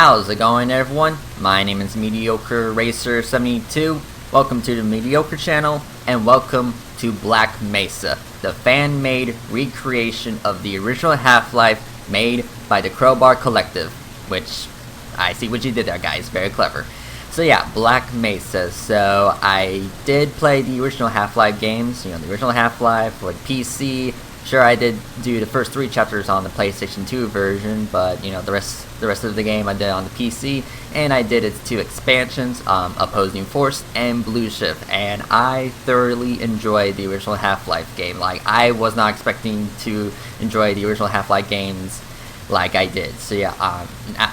How's it going, everyone? My name is Mediocre Racer 72. Welcome to the Mediocre channel, and welcome to Black Mesa, the fan-made recreation of the original Half-Life made by the Crowbar Collective, which I see what you did there, guys. Very clever. So yeah, Black Mesa. So I did play the original Half-Life games, the original Half-Life for the PC. Sure, I did do the first 3 chapters on the PlayStation 2 version, but the rest of the game I did on the PC, and I did its 2 expansions, Opposing Force and Blue Shift, and I thoroughly enjoyed the original Half-Life game. Like, I was not expecting to enjoy the original Half-Life games like I did. So yeah,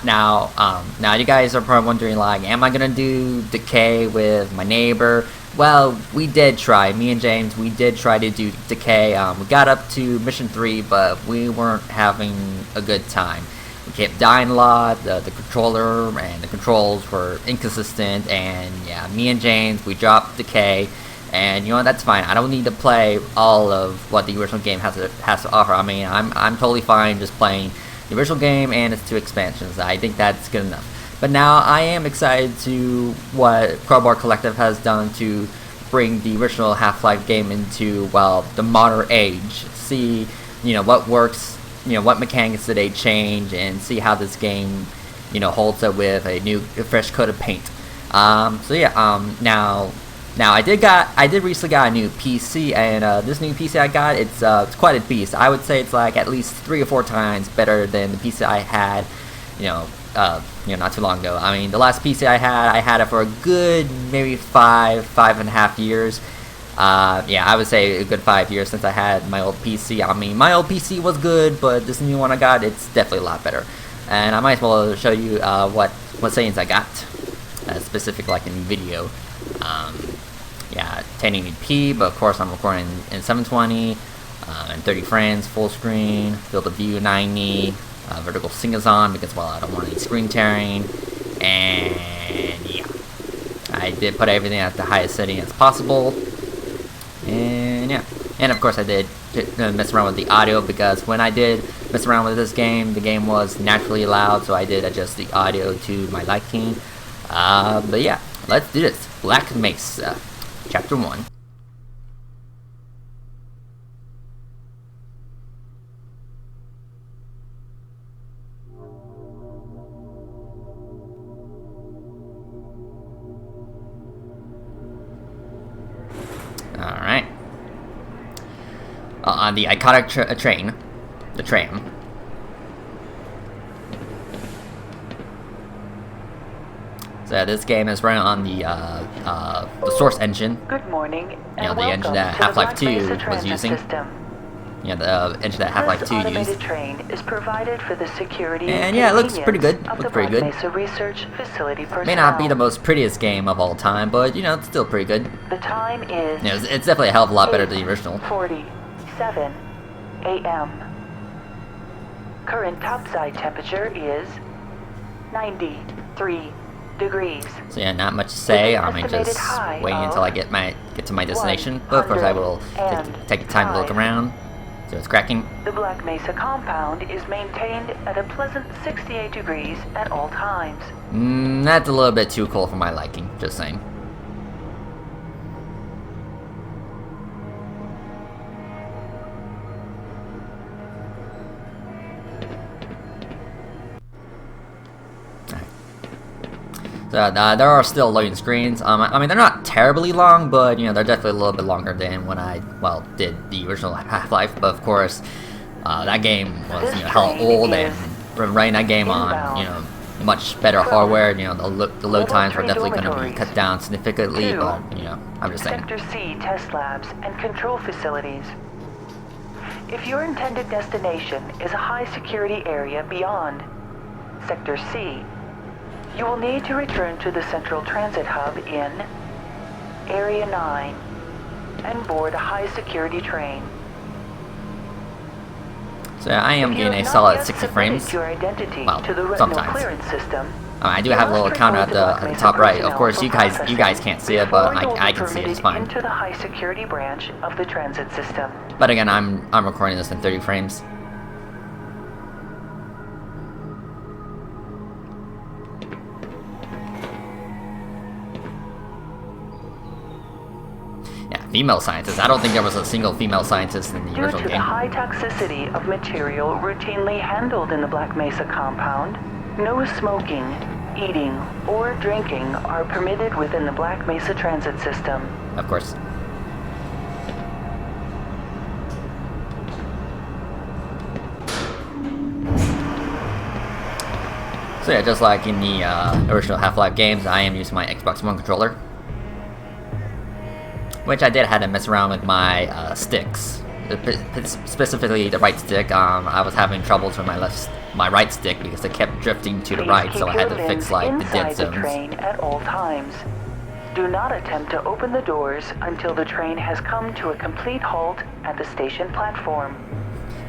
now you guys are probably wondering, like, am I gonna do Decay with my neighbor? Well, we did try. Me and James, we did try to do Decay. We got up to mission 3, but we weren't having a good time. We kept dying a lot. The controller and the controls were inconsistent, and yeah, me and James, we dropped Decay. And that's fine. I don't need to play all of what the original game has to offer. I mean, I'm totally fine just playing the original game and its 2 expansions. I think that's good enough. But now I am excited to what Crowbar Collective has done to bring the original Half-Life game into, well, the modern age. See, what works, what mechanics did they change, and see how this game, holds up with a fresh coat of paint. So yeah, now I did recently got a new PC, and this new PC I got, it's quite a beast. I would say it's like at least 3 or 4 times better than the PC I had, not too long ago. I mean, the last PC I had it for a good maybe 5.5 years. Yeah, I would say a good 5 years since I had my old PC. I mean, my old PC was good, but this new one I got, it's definitely a lot better. And I might as well show you what settings I got, specific like in video. Yeah, 1080p, but of course I'm recording in 720 and 30 frames, full screen, field of view 90. Vertical sync is on because, well, I don't want any screen tearing, and yeah, I did put everything at the highest setting as possible, and yeah, and of course I did mess around with the audio, because when I did mess around with this game, the game was naturally loud, so I did adjust the audio to my liking. But yeah, let's do this. Black Mesa, Chapter 1. Alright. On the iconic train. The tram. So this game is running on the source engine. Good morning. The engine that Half-Life 2 was using. The engine that Half-Life 2 used. Train is provided for the security and yeah, it looks pretty good. Looks pretty good. Mesa Research Facility personnel. May not be the most prettiest game of all time, but it's still pretty good. The time is it's definitely a hell of a lot better than the original. 8:47 a.m. Current topside temperature is 93 degrees. So yeah, not much to say. I mean, just waiting until I get to my destination. But of course, I will take the time to look around. So it's cracking. The Black Mesa compound is maintained at a pleasant 68 degrees at all times. That's a little bit too cold for my liking, just saying. So there are still loading screens. I mean, they're not terribly long, but they're definitely a little bit longer than when I did the original Half-Life. But of course, that game was hell old, and running that game on much better hardware. The load times are definitely going to be cut down significantly. But I'm just saying. Sector C test labs and control facilities. If your intended destination is a high security area beyond Sector C, you will need to return to the Central Transit Hub in Area 9 and board a high-security train. So I am getting a solid 60 frames. Well, sometimes. I do have a little counter at the top right. Of course, you guys can't see it, but I can see it just fine. Into the high-security branch of the transit system. But again, I'm recording this in 30 frames. female scientist. I don't think there was a single female scientist in the Due original to the game. high toxicity of material routinely handled in the Black Mesa compound, no smoking, eating, or drinking are permitted within the Black Mesa transit system. Of course. So yeah, just like in the original Half-Life games, I am using my Xbox One controller, which I did have to mess around with my sticks, specifically the right stick. I was having troubles with my right stick because it kept drifting to the right, so I had to fix like the dead zones. The train at all times. Do not attempt to open the doors until the train has come to a complete halt at the station platform.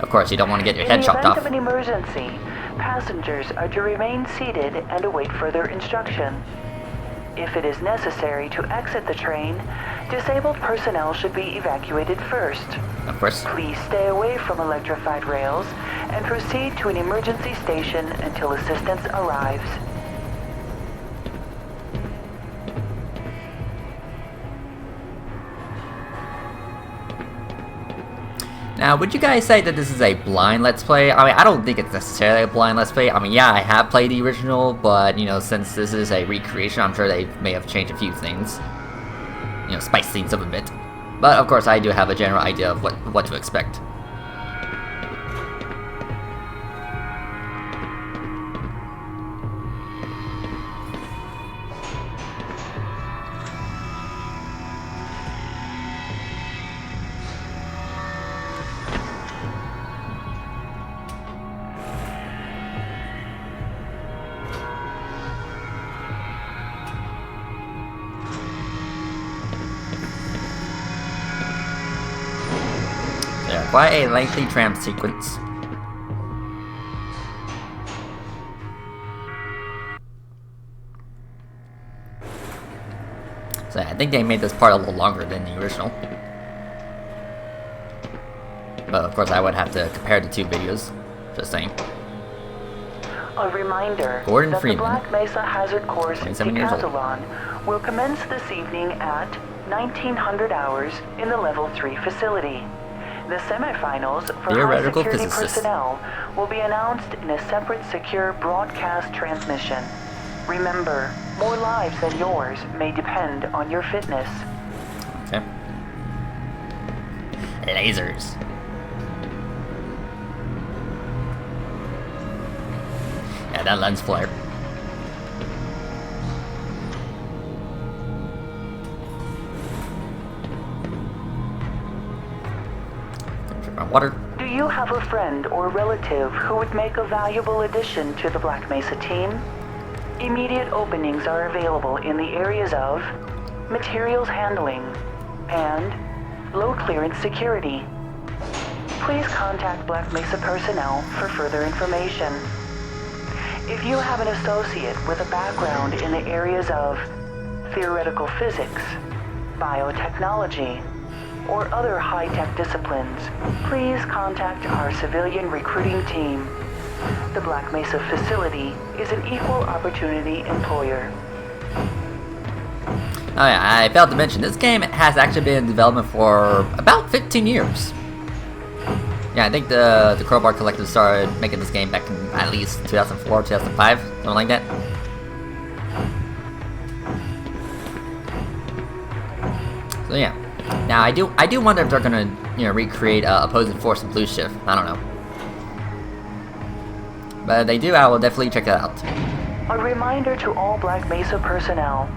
Of course, you don't want to get your head chopped off. In the event of an emergency, passengers are to remain seated and await further instruction. If it is necessary to exit the train, disabled personnel should be evacuated first. Of course. Please stay away from electrified rails and proceed to an emergency station until assistance arrives. Now, would you guys say that this is a blind Let's Play? I mean, I don't think it's necessarily a blind Let's Play. I mean, yeah, I have played the original, but, you know, since this is a recreation, I'm sure they may have changed a few things. You know, spice things up a bit. But, of course, I do have a general idea of what to expect. Quite a lengthy tram sequence. So I think they made this part a little longer than the original. But of course I would have to compare the two videos. Just saying. A reminder Gordon that Freeman, the Black Mesa Hazard Course 27 years old, will commence this evening at 1900 hours in the Level 3 facility. The semifinals for Theoretical high security physicist. personnel will be announced in a separate secure broadcast transmission. Remember, more lives than yours may depend on your fitness. Okay. Lasers. Yeah, that lens flare. Water. Do you have a friend or relative who would make a valuable addition to the Black Mesa team? Immediate openings are available in the areas of materials handling and low clearance security. Please contact Black Mesa personnel for further information. If you have an associate with a background in the areas of theoretical physics, biotechnology, or other high-tech disciplines, please contact our civilian recruiting team. The Black Mesa facility is an equal opportunity employer. Oh yeah, I failed to mention, this game has actually been in development for about 15 years. Yeah, I think the Crowbar Collective started making this game back in at least 2004, 2005, something like that. So yeah. Now I do wonder if they're gonna, you know, recreate Opposing Force and Blue Shift. I don't know, but if they do, I will definitely check it out. A reminder to all Black Mesa personnel: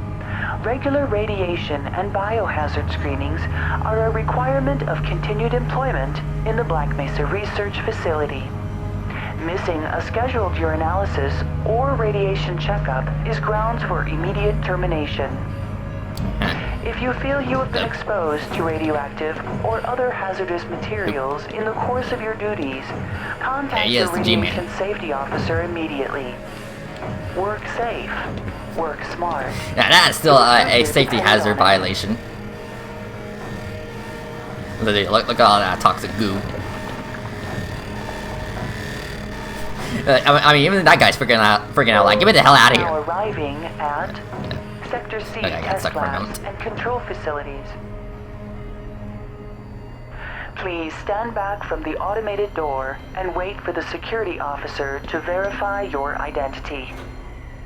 regular radiation and biohazard screenings are a requirement of continued employment in the Black Mesa Research Facility. Missing a scheduled urinalysis or radiation checkup is grounds for immediate termination. If you feel you have been exposed to radioactive or other hazardous materials in the course of your duties, contact your radiation safety officer immediately. Work safe. Work smart. Yeah, that is still a safety hazard violation. Look at all that toxic goo. I mean, even that guy's freaking out, like, get me the hell out of here. Now arriving at Sector C test labs and control facilities. Please stand back from the automated door and wait for the security officer to verify your identity.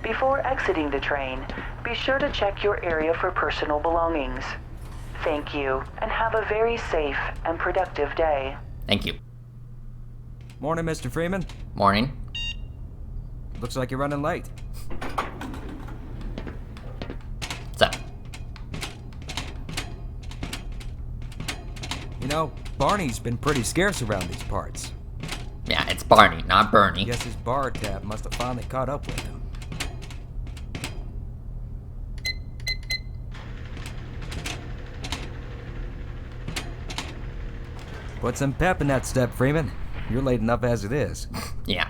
Before exiting the train, be sure to check your area for personal belongings. Thank you, and have a very safe and productive day. Thank you. Morning, Mr. Freeman. Morning. Looks like you're running late. What's up? You know, Barney's been pretty scarce around these parts. Yeah, it's Barney, not Bernie. Guess his bar tab must have finally caught up with him. Put some pep in that step, Freeman. You're late enough as it is. Yeah.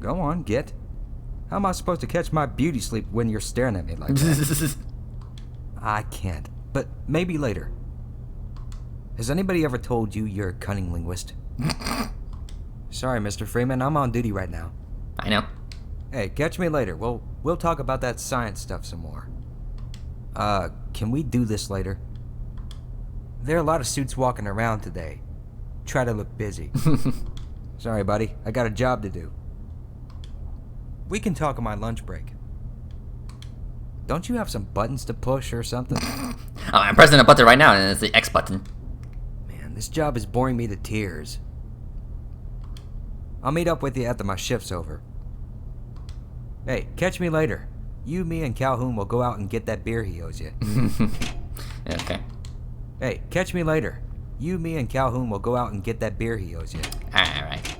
Go on, Git. How am I supposed to catch my beauty sleep when you're staring at me like that? I can't, but maybe later. Has anybody ever told you you're a cunning linguist? Sorry, Mr. Freeman, I'm on duty right now. I know. Hey, catch me later. We'll talk about that science stuff some more. Can we do this later? There are a lot of suits walking around today. Try to look busy. Sorry, buddy. I got a job to do. We can talk on my lunch break. Don't you have some buttons to push or something? I'm pressing a button right now, and it's the X button. Man, this job is boring me to tears. I'll meet up with you after my shift's over. Hey, catch me later. You, me, and Calhoun will go out and get that beer he owes you. Okay. Hey, catch me later. You, me, and Calhoun will go out and get that beer he owes you. Alright.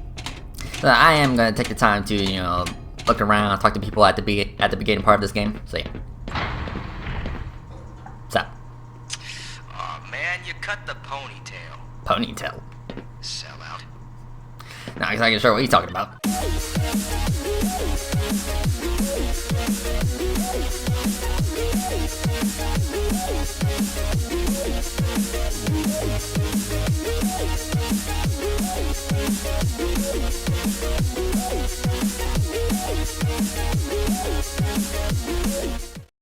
So I am going to take the time to, look around, talk to people at the beginning part of this game. So yeah. What's up? Aw, man, you cut the ponytail. Ponytail. Sell out. Not exactly sure what he's talking about.